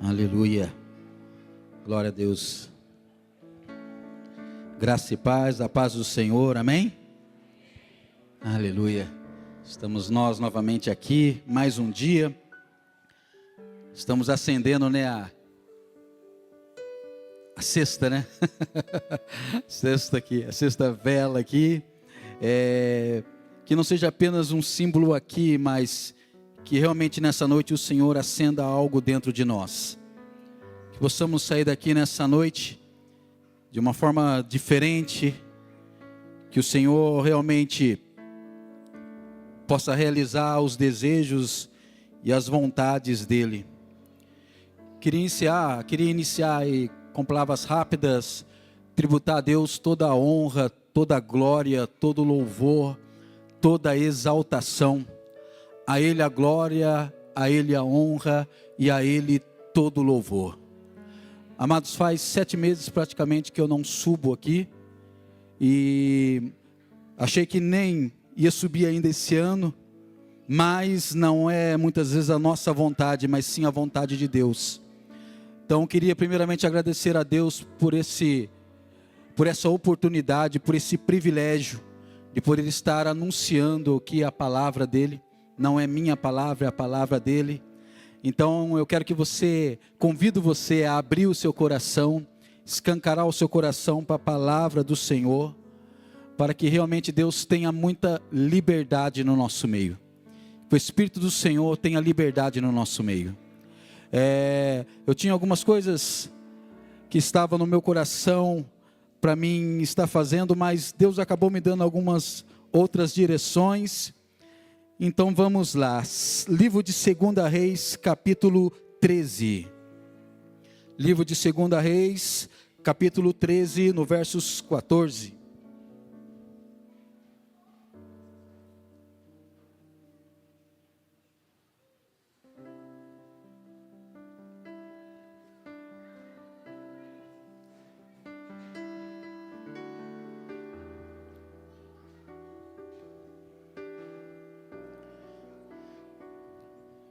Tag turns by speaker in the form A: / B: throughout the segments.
A: Aleluia, glória a Deus, graça e paz, a paz do Senhor, amém? Aleluia, estamos nós novamente aqui, mais um dia, estamos acendendo, a sexta, sexta aqui, a sexta vela aqui, que não seja apenas um símbolo aqui, mas que realmente nessa noite o Senhor acenda algo dentro de nós, que possamos sair daqui nessa noite de uma forma diferente, que o Senhor realmente possa realizar os desejos e as vontades dEle. Queria iniciar e com palavras rápidas, tributar a Deus toda a honra, toda a glória, todo o louvor, toda a exaltação. A Ele a glória, a Ele a honra e a Ele todo o louvor. Amados, faz 7 meses praticamente que eu não subo aqui. E achei que nem ia subir ainda esse ano. Mas não é muitas vezes a nossa vontade, mas sim a vontade de Deus. Então queria primeiramente agradecer a Deus por essa oportunidade, por esse privilégio de poder estar anunciando aqui a palavra dEle. Não é minha palavra, é a palavra dEle. Então eu quero que convido você a abrir o seu coração, escancarar o seu coração para a palavra do Senhor, para que realmente Deus tenha muita liberdade no nosso meio. Que o Espírito do Senhor tenha liberdade no nosso meio. Eu tinha algumas coisas que estavam no meu coração para mim estar fazendo, mas Deus acabou me dando algumas outras direções. Então vamos lá, livro de 2 Reis, capítulo 13. Livro de 2 Reis, capítulo 13, no versos 14.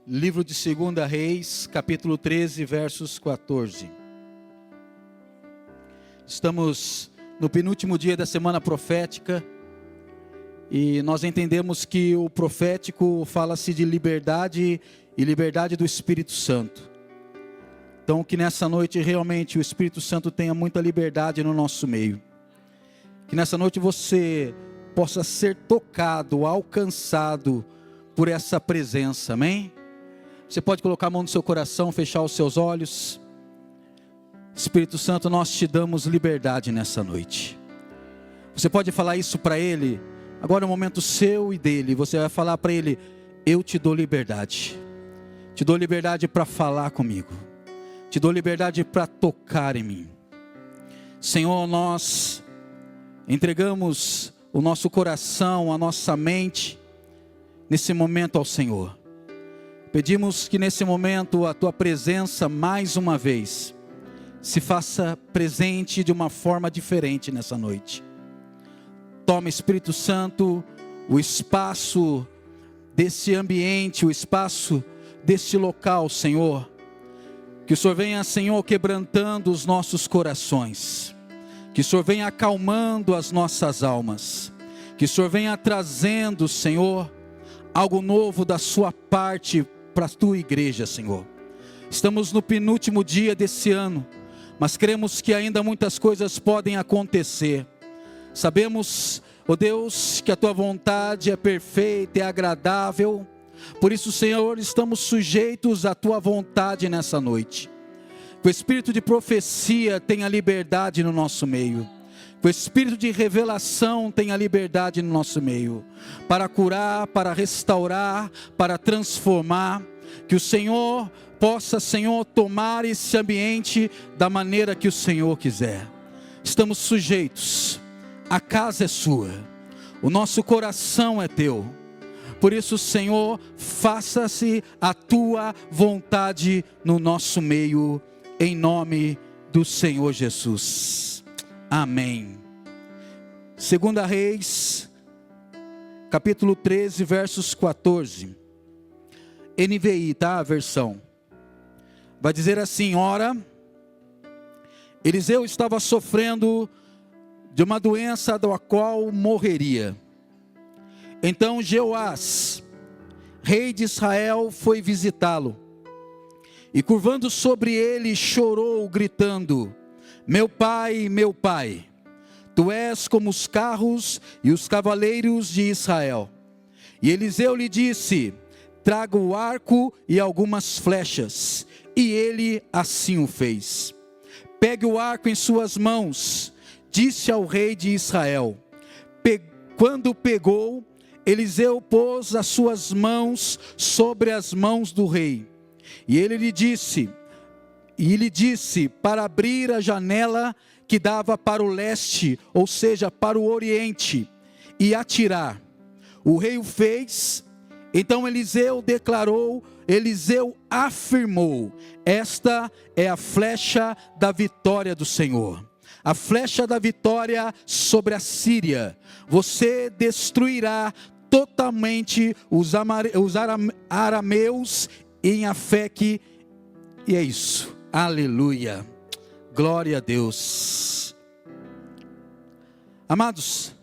A: Livro de 2 Reis, capítulo 13, versos 14. Estamos no penúltimo dia da semana profética. E nós entendemos que o profético fala-se de liberdade e liberdade do Espírito Santo. Então que nessa noite realmente o Espírito Santo tenha muita liberdade no nosso meio. Que nessa noite você possa ser tocado, alcançado por essa presença, amém? Você pode colocar a mão no seu coração, fechar os seus olhos. Espírito Santo, nós te damos liberdade nessa noite. Você pode falar isso para Ele. Agora é o momento seu e dele. Você vai falar para Ele: eu te dou liberdade. Te dou liberdade para falar comigo. Te dou liberdade para tocar em mim. Senhor, nós entregamos o nosso coração, a nossa mente, nesse momento ao Senhor. Pedimos que nesse momento a Tua presença mais uma vez se faça presente de uma forma diferente nessa noite. Toma, Espírito Santo, o espaço desse ambiente, o espaço desse local, Senhor. Que o Senhor venha, Senhor, quebrantando os nossos corações. Que o Senhor venha acalmando as nossas almas. Que o Senhor venha trazendo, Senhor, algo novo da sua parte para a tua igreja, Senhor. Estamos no penúltimo dia desse ano, mas cremos que ainda muitas coisas podem acontecer. Sabemos, ó Deus, que a tua vontade é perfeita, é agradável. Por isso, Senhor, estamos sujeitos à tua vontade nessa noite. Que o espírito de profecia tenha liberdade no nosso meio. Que o espírito de revelação tenha liberdade no nosso meio, para curar, para restaurar, para transformar. Que o Senhor possa, Senhor, tomar esse ambiente da maneira que o Senhor quiser. Estamos sujeitos, a casa é sua, o nosso coração é teu. Por isso, Senhor, faça-se a tua vontade no nosso meio, em nome do Senhor Jesus. Amém. 2 Reis, capítulo 13, versos 14. NVI, tá? A versão. vai dizer assim: ora, Eliseu estava sofrendo de uma doença da qual morreria. Então Jeoás, rei de Israel, foi visitá-lo, e curvando sobre ele, chorou, gritando: meu pai, tu és como os carros e os cavaleiros de Israel. E Eliseu lhe disse: traga o arco e algumas flechas. E ele assim o fez. Pegue o arco em suas mãos, disse ao rei de Israel. Quando pegou, Eliseu pôs as suas mãos sobre as mãos do rei. E ele lhe disse, para abrir a janela que dava para o leste, ou seja, para o oriente, e atirar. O rei o fez. Então Eliseu afirmou: esta é a flecha da vitória do Senhor, a flecha da vitória sobre a Síria. Você destruirá totalmente os arameus em Afeque. E é isso, aleluia, glória a Deus. Amados,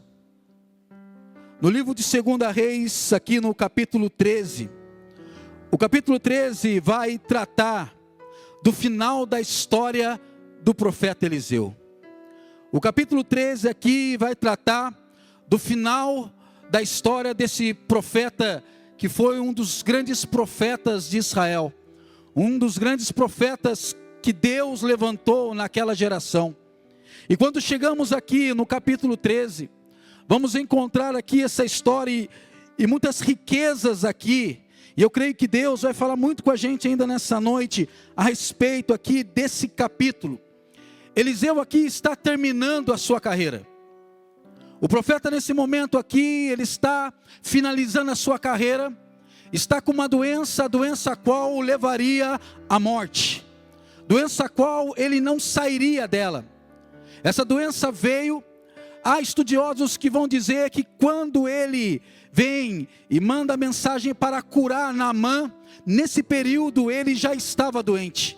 A: no livro de 2 Reis, aqui no capítulo 13, o capítulo 13 vai tratar do final da história do profeta Eliseu. O capítulo 13 aqui vai tratar do final da história desse profeta, que foi um dos grandes profetas de Israel, um dos grandes profetas que Deus levantou naquela geração. E quando chegamos aqui no capítulo 13, vamos encontrar aqui essa história e muitas riquezas aqui. E eu creio que Deus vai falar muito com a gente ainda nessa noite a respeito aqui desse capítulo. Eliseu aqui está terminando a sua carreira. O profeta nesse momento aqui, ele está finalizando a sua carreira. Está com uma doença, a doença a qual o levaria à morte. Doença a qual ele não sairia dela. Essa doença veio. Há estudiosos que vão dizer que quando ele vem e manda a mensagem para curar Naamã, nesse período ele já estava doente.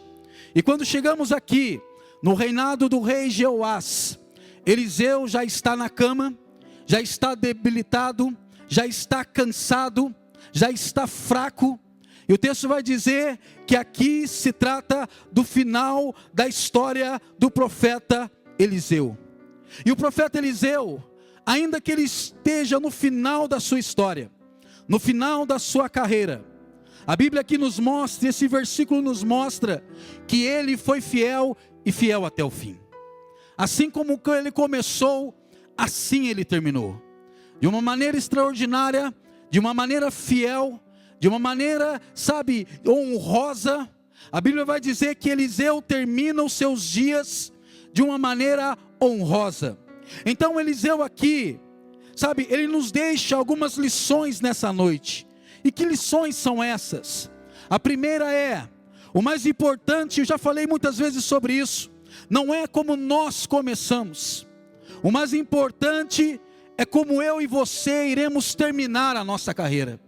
A: E quando chegamos aqui, no reinado do rei Jeoás, Eliseu já está na cama, já está debilitado, já está cansado, já está fraco. E o texto vai dizer que aqui se trata do final da história do profeta Eliseu. E o profeta Eliseu, ainda que ele esteja no final da sua história, no final da sua carreira, a Bíblia aqui nos mostra, esse versículo nos mostra, que ele foi fiel e fiel até o fim. Assim como ele começou, assim ele terminou. De uma maneira extraordinária, de uma maneira fiel, de uma maneira, honrosa. A Bíblia vai dizer que Eliseu termina os seus dias de uma maneira honrosa. Então Eliseu aqui, ele nos deixa algumas lições nessa noite. E que lições são essas? A primeira é, o mais importante, eu já falei muitas vezes sobre isso, não é como nós começamos. O mais importante é como eu e você iremos terminar a nossa carreira.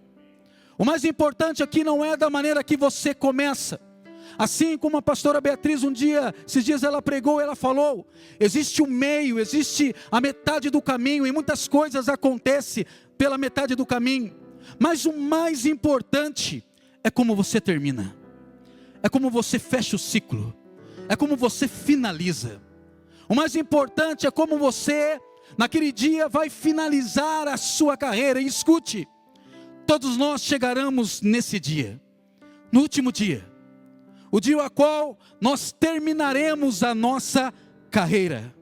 A: O mais importante aqui não é da maneira que você começa. Assim como a pastora Beatriz esses dias ela pregou, ela falou, existe o meio, existe a metade do caminho, e muitas coisas acontecem pela metade do caminho. Mas o mais importante é como você termina. É como você fecha o ciclo. É como você finaliza. O mais importante é como você, naquele dia, vai finalizar a sua carreira. E escute, todos nós chegaremos nesse dia, no último dia, o dia a qual nós terminaremos a nossa carreira.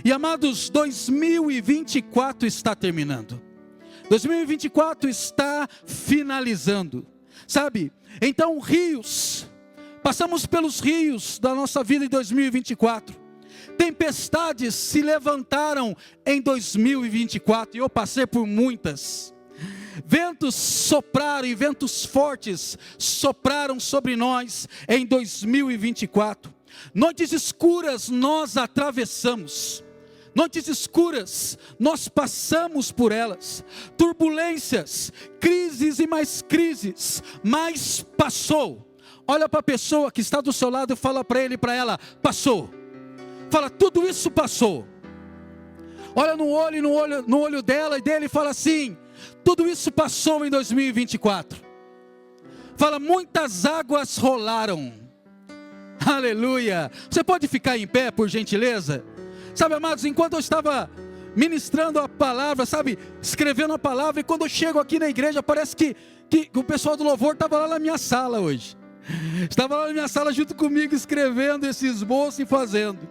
A: E amados, 2024 está terminando. 2024 está finalizando. Então passamos pelos rios da nossa vida em 2024. Tempestades se levantaram em 2024 e eu passei por muitas. Ventos sopraram e ventos fortes sopraram sobre nós em 2024. Noites escuras nós atravessamos. Noites escuras nós passamos por elas. Turbulências, crises e mais crises. Mas passou. Olha para a pessoa que está do seu lado e fala para ele e para ela: passou. Fala, tudo isso passou. Olha no olho dela e dele e fala assim: tudo isso passou em 2024. Fala, muitas águas rolaram. Aleluia. Você pode ficar em pé, por gentileza? Sabe, amados, enquanto eu estava ministrando a palavra, sabe, escrevendo a palavra, e quando eu chego aqui na igreja, parece que o pessoal do louvor estava lá na minha sala hoje. Estava lá na minha sala junto comigo, escrevendo esse esboço e fazendo.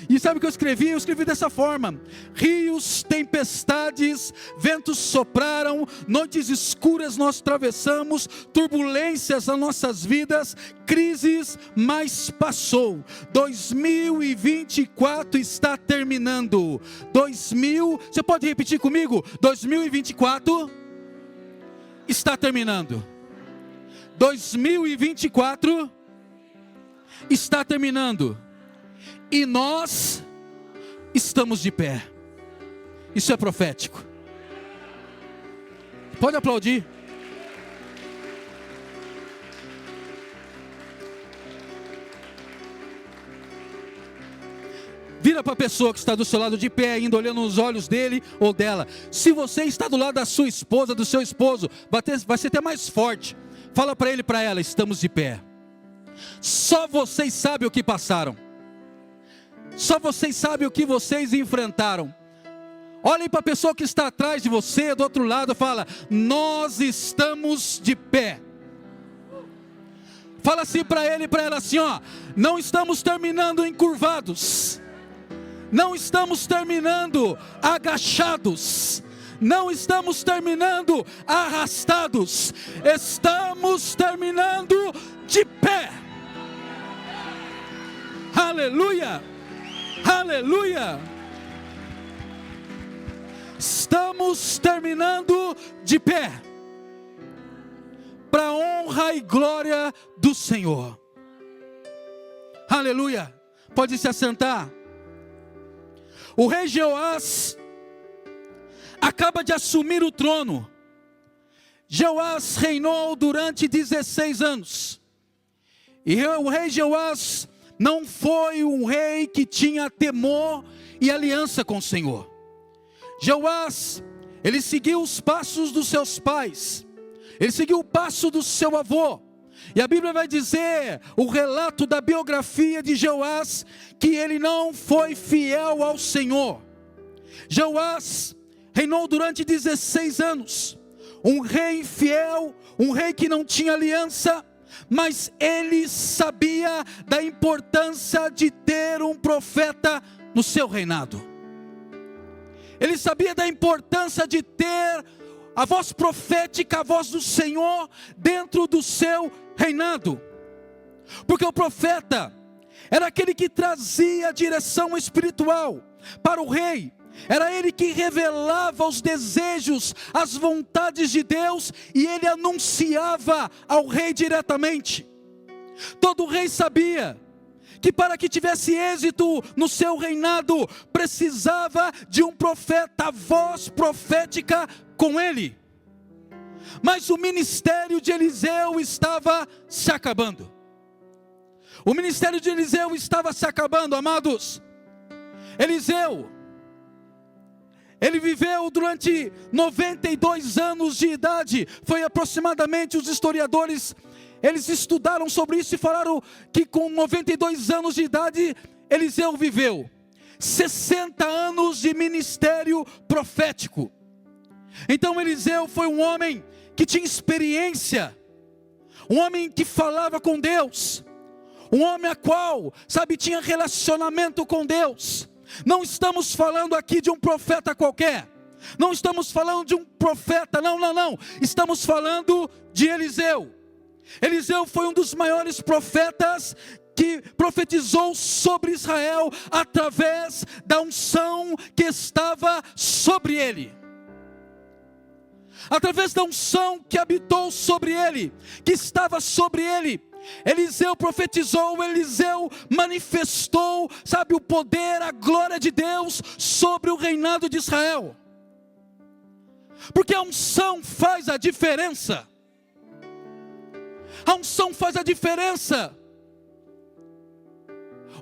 A: E sabe o que eu escrevi? Eu escrevi dessa forma: rios, tempestades, ventos sopraram, noites escuras nós atravessamos, turbulências nas nossas vidas, crises, mas passou. 2024 está terminando. Você pode repetir comigo? 2024 está terminando. 2024 está terminando. E nós estamos de pé. Isso é profético. Pode aplaudir. Vira para a pessoa que está do seu lado de pé, ainda olhando nos olhos dele ou dela. Se você está do lado da sua esposa, do seu esposo, vai ser até mais forte. Fala para ele e para ela: estamos de pé. Só vocês sabem o que passaram. Só vocês sabem o que vocês enfrentaram. Olhem para a pessoa que está atrás de você, do outro lado, fala: nós estamos de pé. Fala assim para ele e para ela assim, ó: não estamos terminando encurvados. Não estamos terminando agachados. Não estamos terminando arrastados. Estamos terminando de pé. Aleluia. Aleluia. Estamos terminando de pé, para a honra e glória do Senhor. Aleluia. Pode se assentar. O rei Jeoás acaba de assumir o trono. Jeoás reinou durante 16 anos. E o rei Jeoás não foi um rei que tinha temor e aliança com o Senhor. Jeoás, ele seguiu os passos dos seus pais. Ele seguiu o passo do seu avô. E a Bíblia vai dizer, o relato da biografia de Jeoás, que ele não foi fiel ao Senhor. Jeoás reinou durante 16 anos. Um rei infiel, um rei que não tinha aliança, mas ele sabia da importância de ter um profeta no seu reinado. Ele sabia da importância de ter a voz profética, a voz do Senhor dentro do seu reinado. Porque o profeta era aquele que trazia a direção espiritual para o rei. Era ele que revelava os desejos, as vontades de Deus, e ele anunciava ao rei diretamente. Todo rei sabia que para que tivesse êxito no seu reinado, precisava de um profeta, a voz profética com ele. Mas o ministério de Eliseu estava se acabando. O ministério de Eliseu estava se acabando, amados. Eliseu, ele viveu durante 92 anos de idade. Foi aproximadamente, os historiadores, eles estudaram sobre isso e falaram que com 92 anos de idade, Eliseu viveu 60 anos de ministério profético. Então Eliseu foi um homem que tinha experiência, um homem que falava com Deus, um homem a qual, sabe, tinha relacionamento com Deus. Não estamos falando aqui de um profeta qualquer. Não estamos falando de um profeta, não. Estamos falando de Eliseu. Eliseu foi um dos maiores profetas que profetizou sobre Israel através da unção que estava sobre ele. Através da unção que habitou sobre ele, que estava sobre ele, Eliseu profetizou, Eliseu manifestou, sabe, o poder, a glória de Deus sobre o reinado de Israel. Porque a unção faz a diferença. A unção faz a diferença.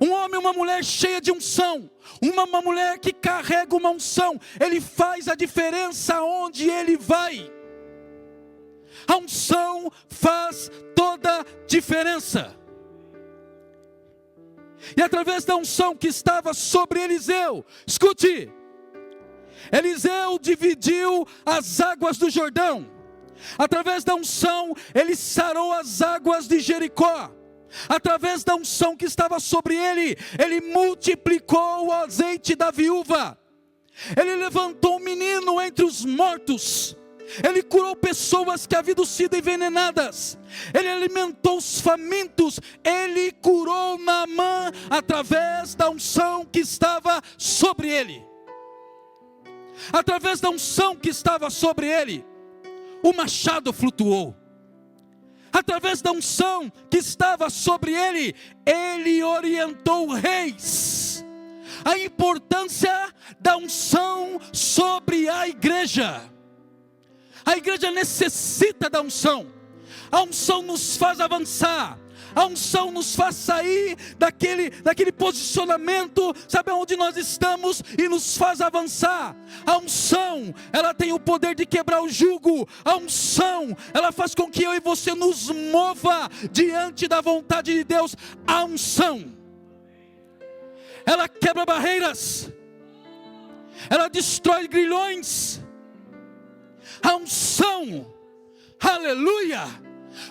A: Um homem, uma mulher cheia de unção, uma mulher que carrega uma unção, ele faz a diferença onde ele vai. A unção faz toda a diferença. E através da unção que estava sobre Eliseu, escute, Eliseu dividiu as águas do Jordão. Através da unção, ele sarou as águas de Jericó. Através da unção que estava sobre ele, ele multiplicou o azeite da viúva. Ele levantou um menino entre os mortos. Ele curou pessoas que haviam sido envenenadas. Ele alimentou os famintos. Ele curou Naamã através da unção que estava sobre ele. Através da unção que estava sobre ele, o machado flutuou. Através da unção que estava sobre ele, ele orientou reis. A importância da unção sobre a igreja. A igreja necessita da unção. A unção nos faz avançar. A unção nos faz sair daquele posicionamento, sabe onde nós estamos, e nos faz avançar. A unção, ela tem o poder de quebrar o jugo. A unção, ela faz com que eu e você nos mova diante da vontade de Deus. A unção, ela quebra barreiras, ela destrói grilhões. A unção, aleluia.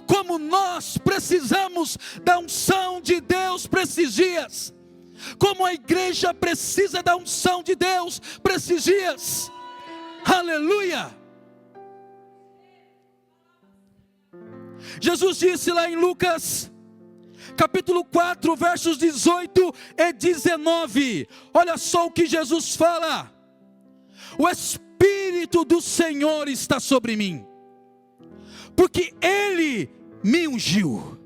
A: Como nós precisamos da unção de Deus para esses dias. Como a igreja precisa da unção de Deus para esses dias. Aleluia. Jesus disse lá em Lucas, capítulo 4, versos 18 e 19. Olha só o que Jesus fala. O Espírito do Senhor está sobre mim, porque Ele me ungiu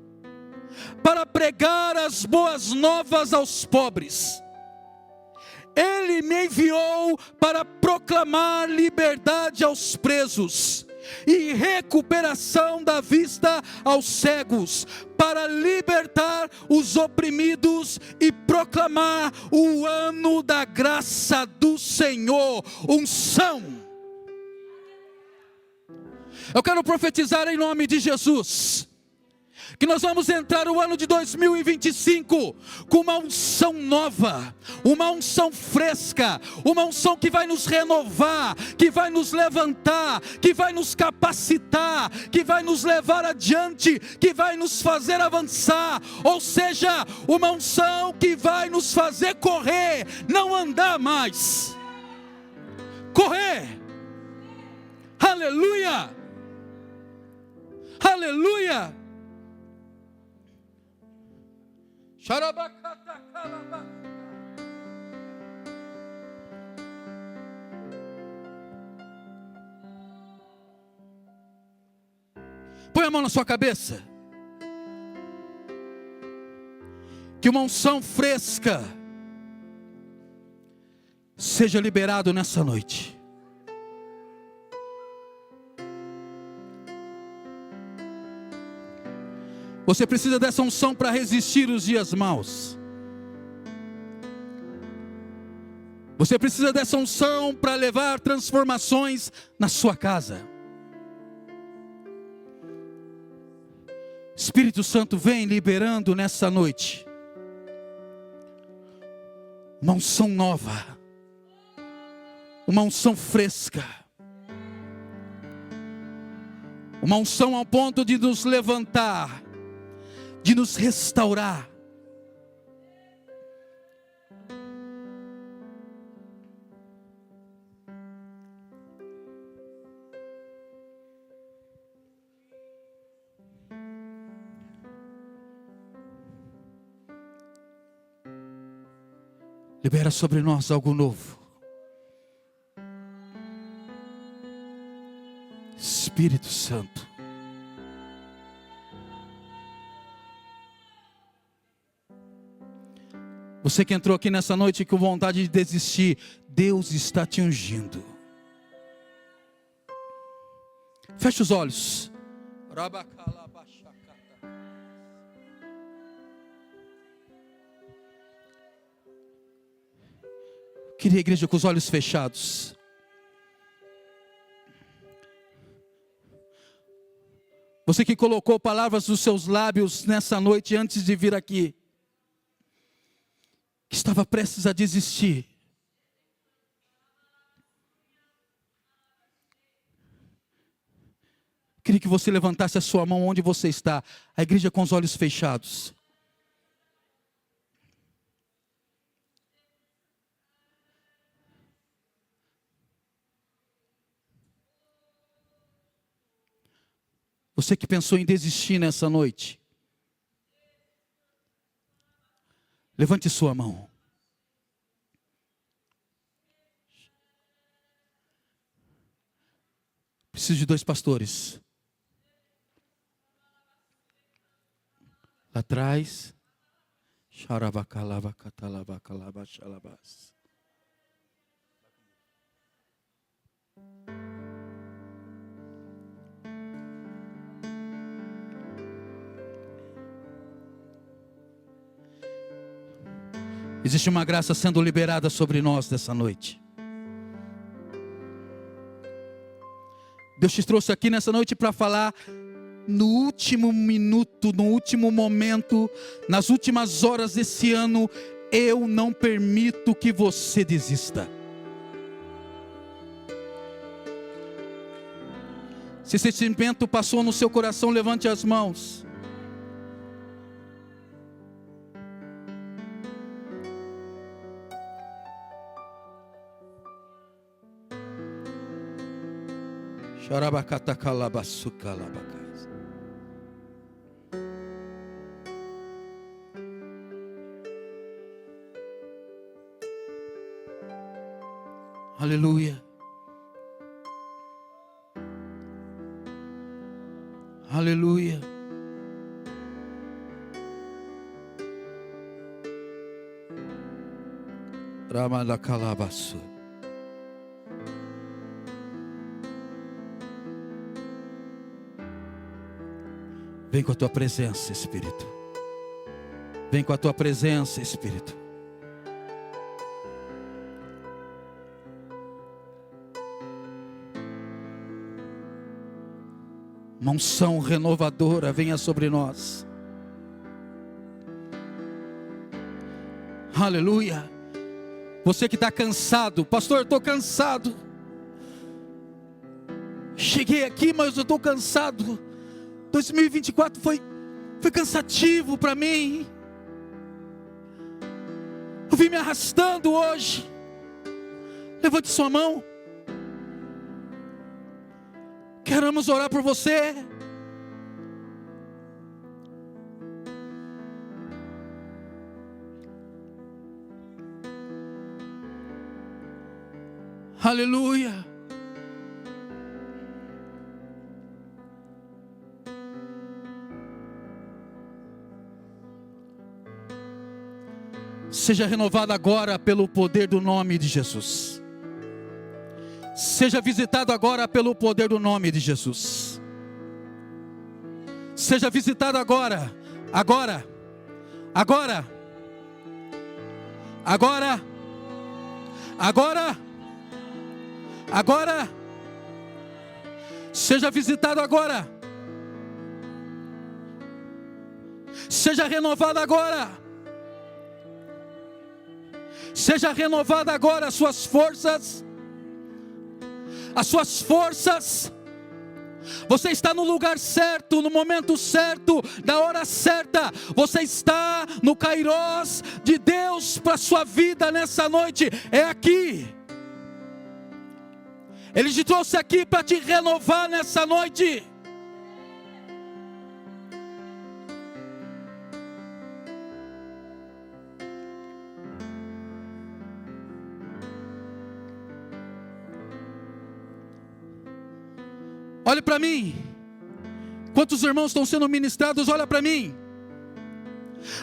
A: para pregar as boas novas aos pobres. Ele me enviou para proclamar liberdade aos presos e recuperação da vista aos cegos, para libertar os oprimidos e proclamar o ano da graça do Senhor. Unção. Eu quero profetizar em nome de Jesus, que nós vamos entrar o ano de 2025 com uma unção nova, uma unção fresca, uma unção que vai nos renovar, que vai nos levantar, que vai nos capacitar, que vai nos levar adiante, que vai nos fazer avançar. Ou seja, uma unção que vai nos fazer correr, não andar mais. Correr. Aleluia. Aleluia. Põe a mão na sua cabeça. Que uma unção fresca seja liberado nessa noite. Você precisa dessa unção para resistir os dias maus. Você precisa dessa unção para levar transformações na sua casa. Espírito Santo, vem liberando nessa noite uma unção nova, uma unção fresca, uma unção ao ponto de nos levantar, de nos restaurar. Libera sobre nós algo novo. Espírito Santo. Você que entrou aqui nessa noite com vontade de desistir, Deus está te ungindo. Feche os olhos. Queria a igreja com os olhos fechados. Você que colocou palavras nos seus lábios nessa noite antes de vir aqui, que estava prestes a desistir. Queria que você levantasse a sua mão onde você está. A igreja com os olhos fechados. Você que pensou em desistir nessa noite, levante sua mão. Preciso de 2 pastores. Lá atrás. Existe uma graça sendo liberada sobre nós dessa noite. Deus te trouxe aqui nessa noite para falar no último minuto, no último momento, nas últimas horas desse ano. Eu não permito que você desista. Se esse sentimento passou no seu coração, levante as mãos. Aleluia. Aleluia. Ramalakalabasu. Vem com a tua presença, Espírito. Vem com a tua presença, Espírito. Uma unção renovadora venha sobre nós. Aleluia. Você que está cansado, pastor, eu estou cansado. Cheguei aqui, mas eu estou cansado. 2024 foi cansativo para mim. Eu vim me arrastando hoje. Levante sua mão. Queremos orar por você. Aleluia. Seja renovado agora pelo poder do nome de Jesus. Seja visitado agora pelo poder do nome de Jesus. Seja visitado agora. Agora. Agora. Agora. Agora. Agora. Seja visitado agora. Seja renovado agora. Seja renovada agora as suas forças. As suas forças. Você está no lugar certo, no momento certo, na hora certa. Você está no Kairos de Deus para a sua vida nessa noite. É aqui. Ele te trouxe aqui para te renovar nessa noite. Olhe para mim. Quantos irmãos estão sendo ministrados? Olha para mim.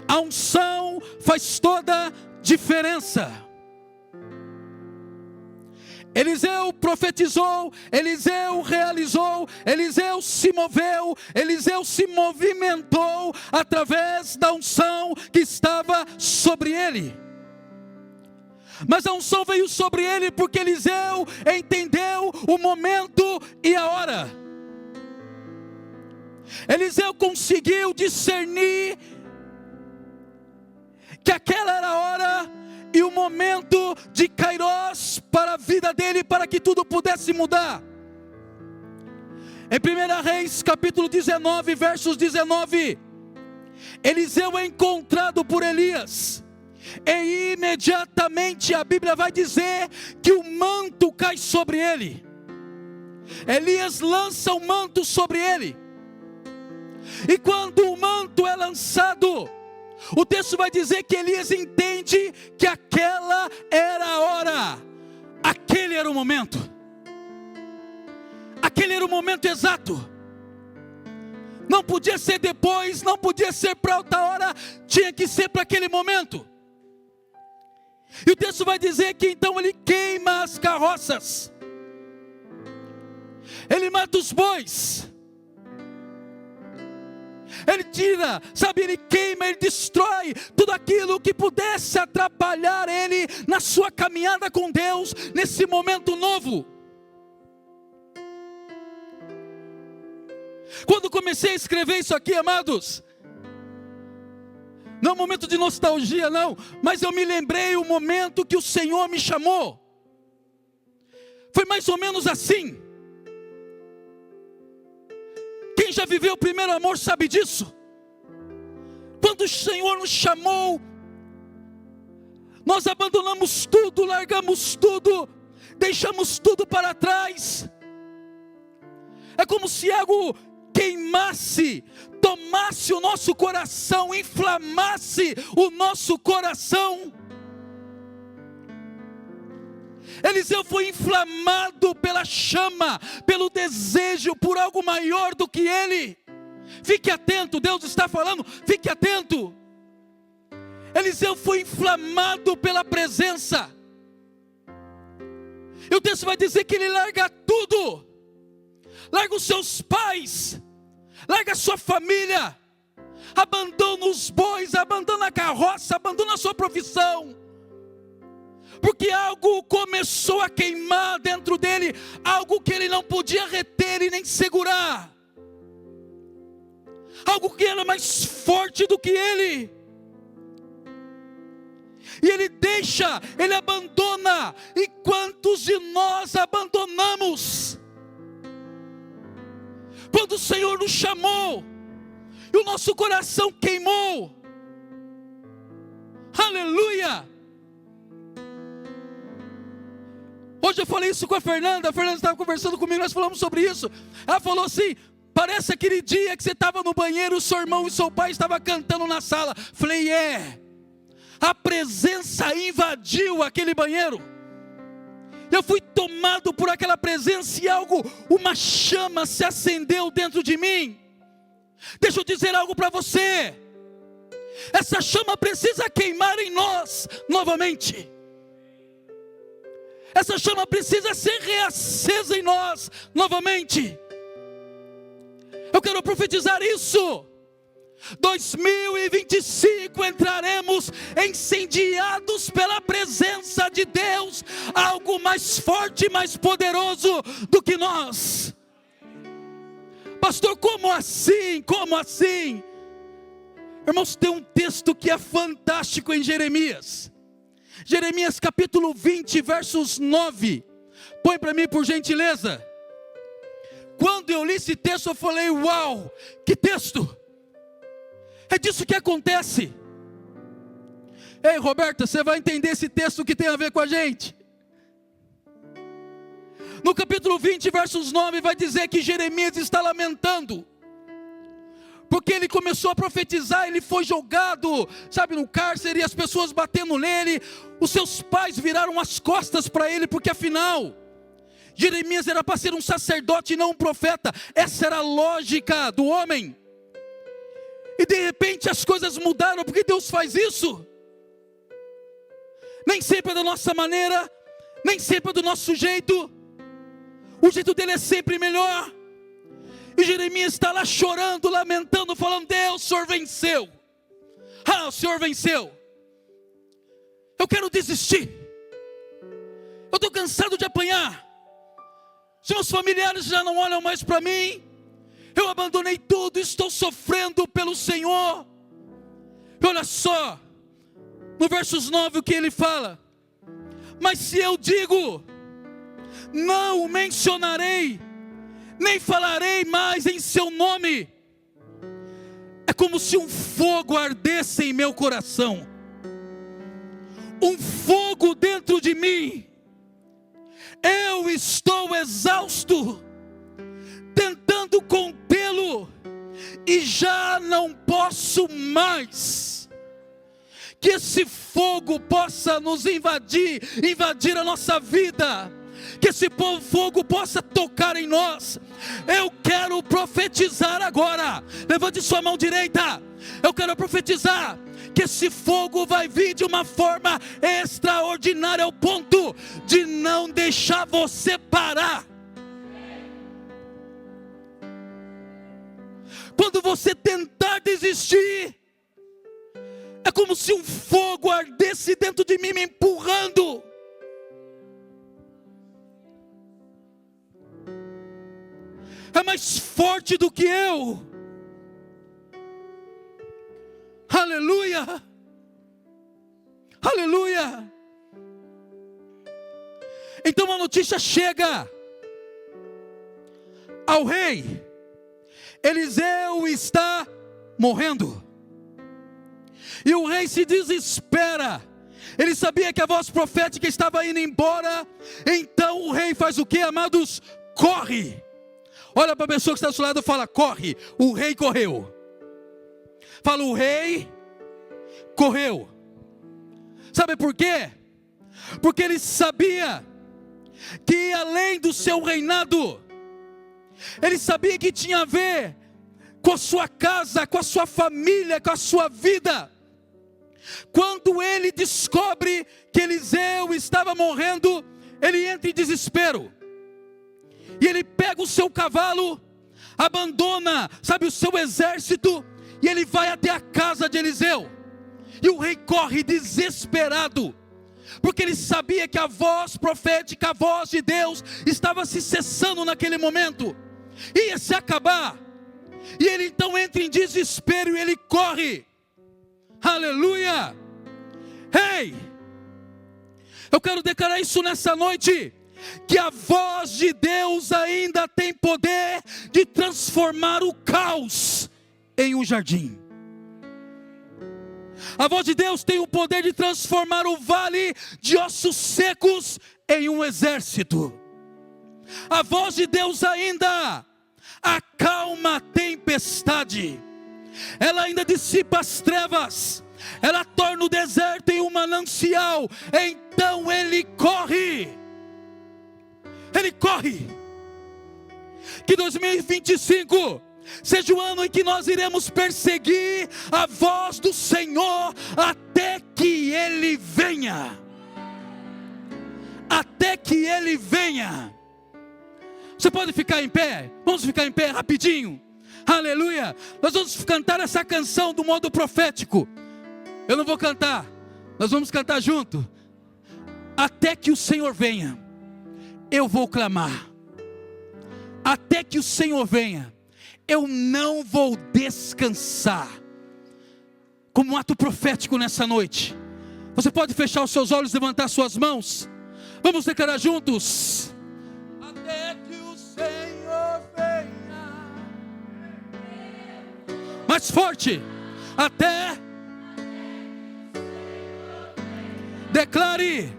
A: A unção faz toda diferença. Eliseu profetizou, Eliseu realizou, Eliseu se moveu, Eliseu se movimentou através da unção que estava sobre ele. Mas a unção veio sobre ele porque Eliseu entendeu o momento e a hora. Eliseu conseguiu discernir que aquela era a hora e o momento de Kairos para a vida dele, para que tudo pudesse mudar. Em 1 Reis capítulo 19, versos 19, Eliseu é encontrado por Elias, e imediatamente a Bíblia vai dizer que o manto cai sobre ele. Elias lança o manto sobre ele, e quando o manto é lançado, o texto vai dizer que Elias entende que aquela era a hora, aquele era o momento, aquele era o momento exato. Não podia ser depois, não podia ser para outra hora, tinha que ser para aquele momento. E o texto vai dizer que então ele queima as carroças, ele mata os bois, ele tira, ele queima, ele destrói tudo aquilo que pudesse atrapalhar ele na sua caminhada com Deus, nesse momento novo. Quando comecei a escrever isso aqui, amados, não é um momento de nostalgia não, mas eu me lembrei o momento que o Senhor me chamou. Foi mais ou menos assim. Quem já viveu o primeiro amor sabe disso. Quando o Senhor nos chamou, nós abandonamos tudo, largamos tudo, deixamos tudo para trás. É como se algo queimasse, tomasse o nosso coração, inflamasse o nosso coração. Eliseu foi inflamado pela chama, pelo desejo, por algo maior do que ele. Fique atento, Deus está falando, fique atento. Eliseu foi inflamado pela presença. E o texto vai dizer que ele larga tudo. Larga os seus pais, larga a sua família, abandona os bois, abandona a carroça, abandona a sua profissão, porque algo começou a queimar dentro dele, algo que ele não podia reter e nem segurar, algo que era mais forte do que ele. E ele deixa, ele abandona. E quantos de nós abandonamos? Quando o Senhor nos chamou, e o nosso coração queimou. Aleluia! Hoje eu falei isso com a Fernanda estava conversando comigo, nós falamos sobre isso. Ela falou assim: parece aquele dia que você estava no banheiro, o seu irmão e seu pai estavam cantando na sala. Falei, a presença invadiu aquele banheiro. Eu fui tomado por aquela presença e uma chama se acendeu dentro de mim. Deixa eu dizer algo para você. Essa chama precisa queimar em nós novamente. Essa chama precisa ser reacesa em nós novamente. Eu quero profetizar isso. 2025 entraremos incendiados pela presença de Deus, algo mais forte, mais poderoso do que nós. Pastor, como assim? Como assim? Irmãos, tem um texto que é fantástico em Jeremias. Jeremias capítulo 20, versos 9. Põe para mim por gentileza. Quando eu li esse texto eu falei, uau, que texto! É disso que acontece. Ei, Roberta, você vai entender esse texto que tem a ver com a gente. No capítulo 20, versos 9, vai dizer que Jeremias está lamentando, porque ele começou a profetizar, ele foi jogado, no cárcere, e as pessoas batendo nele, os seus pais viraram as costas para ele, porque afinal, Jeremias era para ser um sacerdote e não um profeta, essa era a lógica do homem. E de repente as coisas mudaram, porque Deus faz isso. Nem sempre é da nossa maneira, nem sempre é do nosso jeito. O jeito dele é sempre melhor. E Jeremias está lá chorando, lamentando, falando: Deus, o Senhor venceu. O Senhor venceu. Eu quero desistir. Eu estou cansado de apanhar. Os meus familiares já não olham mais para mim. Eu abandonei tudo, estou sofrendo pelo Senhor. E olha só, no versos 9 o que ele fala: mas se eu digo, não o mencionarei, nem falarei mais em seu nome, é como se um fogo ardesse em meu coração, um fogo dentro de mim. Eu estou exausto, tentando contê-lo, e já não posso mais. Que esse fogo possa nos invadir a nossa vida, que esse fogo possa tocar em nós. Eu quero profetizar agora. Levante sua mão direita. Eu quero profetizar que esse fogo vai vir de uma forma extraordinária, ao ponto de não deixar você parar. Quando você tentar desistir, é como se um fogo ardesse dentro de mim, me empurrando. É mais forte do que eu. Aleluia, aleluia. Então a notícia chega ao rei: Eliseu está morrendo. E o rei se desespera. Ele sabia que a voz profética estava indo embora. Então o rei faz o que, amados? Corre. Olha para a pessoa que está do seu lado e fala: corre. O rei correu. Fala: o rei correu. Sabe por quê? Porque ele sabia que além do seu reinado, ele sabia que tinha a ver com a sua casa, com a sua família, com a sua vida. Quando ele descobre que Eliseu estava morrendo, ele entra em desespero. E ele pega o seu cavalo, abandona, sabe, o seu exército, e ele vai até a casa de Eliseu. E o rei corre desesperado, porque ele sabia que a voz profética, a voz de Deus, estava se cessando naquele momento, ia se acabar. E ele então entra em desespero e ele corre. Aleluia. Ei, eu quero declarar isso nessa noite, que a voz de Deus ainda tem poder de transformar o caos em um jardim. A voz de Deus tem o poder de transformar o vale de ossos secos em um exército. A voz de Deus ainda acalma a tempestade. Ela ainda dissipa as trevas. Ela torna o deserto em um manancial. Então ele corre. Ele corre. Que 2025 seja o ano em que nós iremos perseguir a voz do Senhor até que Ele venha. Até que Ele venha. Você pode ficar em pé? Vamos ficar em pé rapidinho. Aleluia. Nós vamos cantar essa canção do modo profético. Eu não vou cantar, nós vamos cantar junto. Até que o Senhor venha, eu vou clamar. Até que o Senhor venha, eu não vou descansar. Como um ato profético nessa noite, você pode fechar os seus olhos, levantar suas mãos. Vamos declarar juntos. Até que o Senhor venha. Mais forte. Até. Declare.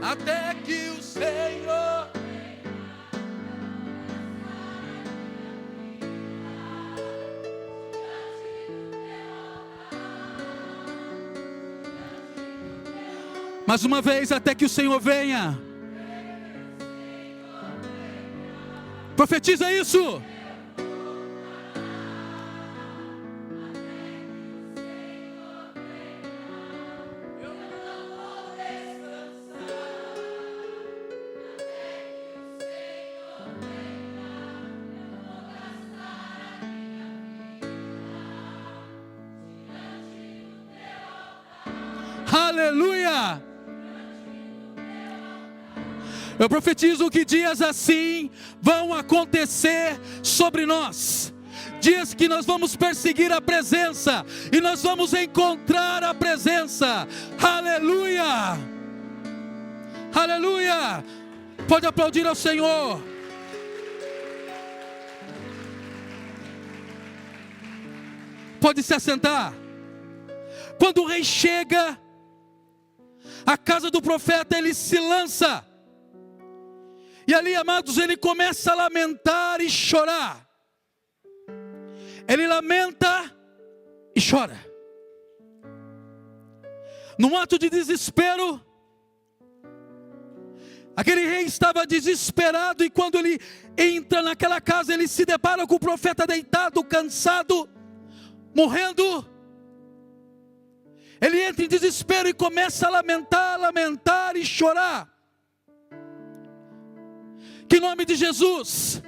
A: Até que o Senhor. Mais uma vez, até que o Senhor venha. Profetiza isso. Aleluia! Eu profetizo que dias assim vão acontecer sobre nós. Dias que nós vamos perseguir a presença e nós vamos encontrar a presença. Aleluia! Aleluia! Pode aplaudir ao Senhor. Pode se assentar. Quando o rei chega à casa do profeta, ele se lança. E ali, amados, ele começa a lamentar e chorar. Ele lamenta e chora. Num ato de desespero, aquele rei estava desesperado, e quando ele entra naquela casa, ele se depara com o profeta deitado, cansado, morrendo. Ele entra em desespero e começa a lamentar e chorar. Que em nome de Jesus,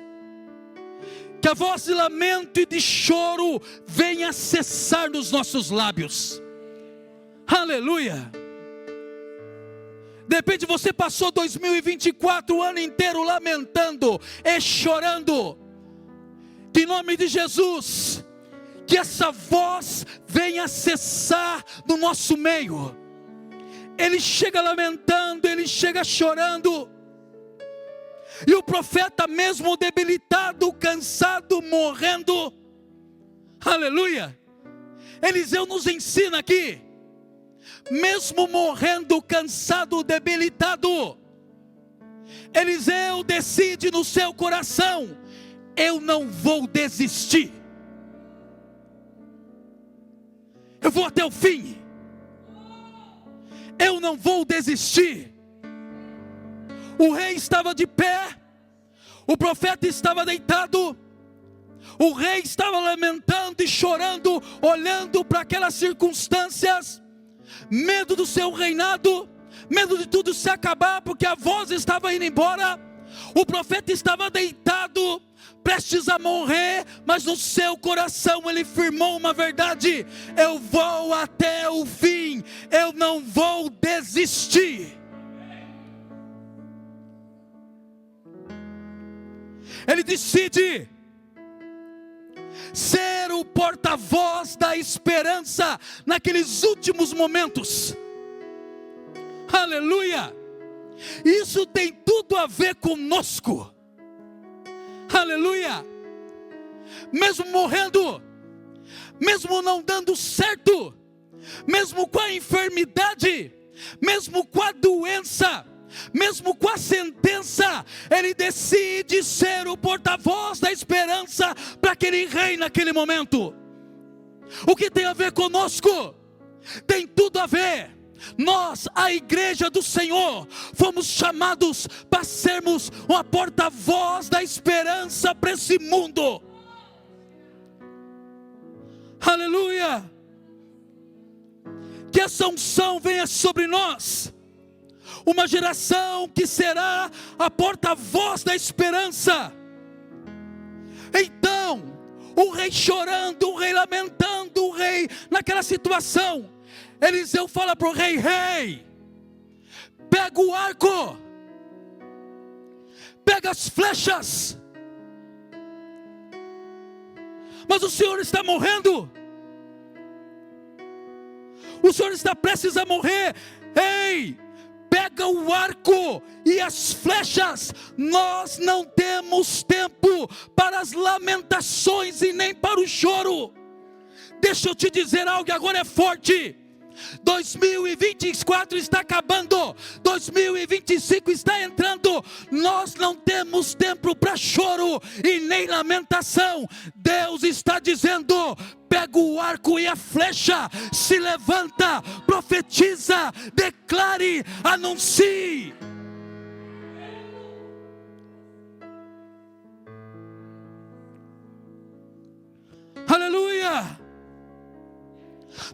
A: que a voz de lamento e de choro venha cessar nos nossos lábios. Aleluia! De repente você passou 2024 o ano inteiro lamentando e chorando. Que em nome de Jesus, que essa voz venha cessar no nosso meio. Ele chega lamentando, ele chega chorando. E o profeta, mesmo debilitado, cansado, morrendo, aleluia, Eliseu nos ensina aqui, mesmo morrendo, cansado, debilitado, Eliseu decide no seu coração: eu não vou desistir, eu vou até o fim, eu não vou desistir. O rei estava de pé, o profeta estava deitado, o rei estava lamentando e chorando, olhando para aquelas circunstâncias, medo do seu reinado, medo de tudo se acabar, porque a voz estava indo embora. O profeta estava deitado, prestes a morrer, mas no seu coração ele firmou uma verdade: eu vou até o fim, eu não vou desistir. Ele decide ser o porta-voz da esperança naqueles últimos momentos. Aleluia! Isso tem tudo a ver conosco. Aleluia! Mesmo morrendo, mesmo não dando certo, mesmo com a enfermidade, mesmo com a doença, mesmo com a sentença, ele decide ser o porta-voz da esperança para aquele rei naquele momento. O que tem a ver conosco? Tem tudo a ver. Nós, a igreja do Senhor, fomos chamados para sermos uma porta-voz da esperança para esse mundo. Aleluia! Que essa unção venha sobre nós. Uma geração que será a porta-voz da esperança. Então, o rei chorando, o rei lamentando, o rei naquela situação, Eliseu fala para o rei: rei, pega o arco, pega as flechas. Mas o Senhor está morrendo, o Senhor está prestes a morrer. Ei, pega o arco e as flechas. Nós não temos tempo para as lamentações e nem para o choro. Deixa eu te dizer algo, agora é forte. 2024 está acabando, 2025 está entrando. Nós não temos tempo para choro e nem lamentação. Deus está dizendo: pega o arco e a flecha, se levanta, profetiza, declare, anuncie. Aleluia!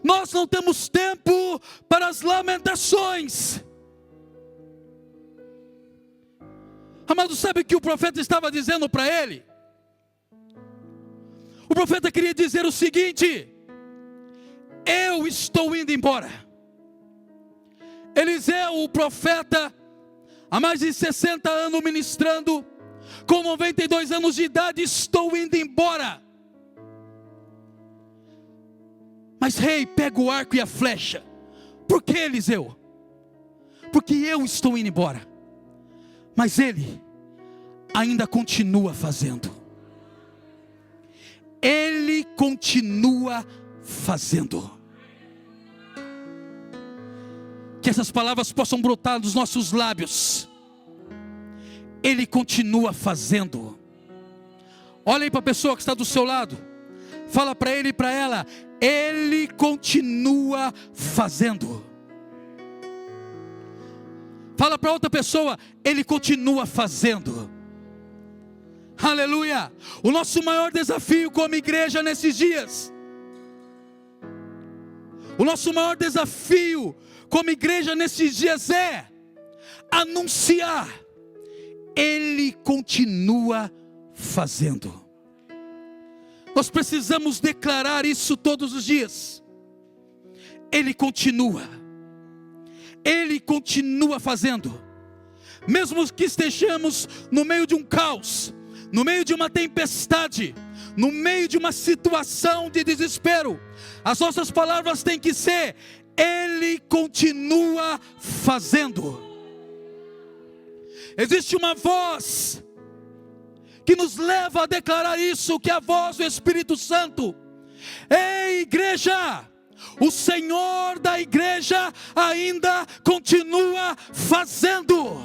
A: Nós não temos tempo para as lamentações. Amado, sabe o que o profeta estava dizendo para ele? O profeta queria dizer o seguinte: eu estou indo embora, Eliseu, o profeta, há mais de 60 anos ministrando, com 92 anos de idade, estou indo embora. Mas rei, pega o arco e a flecha. Por que, Eliseu? Porque eu estou indo embora. Mas ele ainda continua fazendo. Ele continua fazendo. Que essas palavras possam brotar dos nossos lábios. Ele continua fazendo. Olha aí para a pessoa que está do seu lado. Fala para ele e para ela. Ele continua fazendo. Fala para outra pessoa. Ele continua fazendo. Aleluia. O nosso maior desafio como igreja nesses dias. O nosso maior desafio como igreja nesses dias é anunciar. Ele continua fazendo. Nós precisamos declarar isso todos os dias. Ele continua. Ele continua fazendo. Mesmo que estejamos no meio de um caos, no meio de uma tempestade, no meio de uma situação de desespero, as nossas palavras têm que ser: Ele continua fazendo. Existe uma voz que nos leva a declarar isso, que é a voz do Espírito Santo. Ei, igreja, o Senhor da igreja ainda continua fazendo.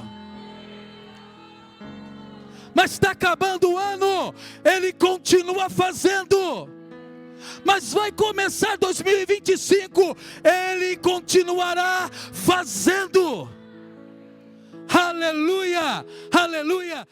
A: Mas está acabando o ano, Ele continua fazendo. Mas vai começar 2025, Ele continuará fazendo. Aleluia, aleluia.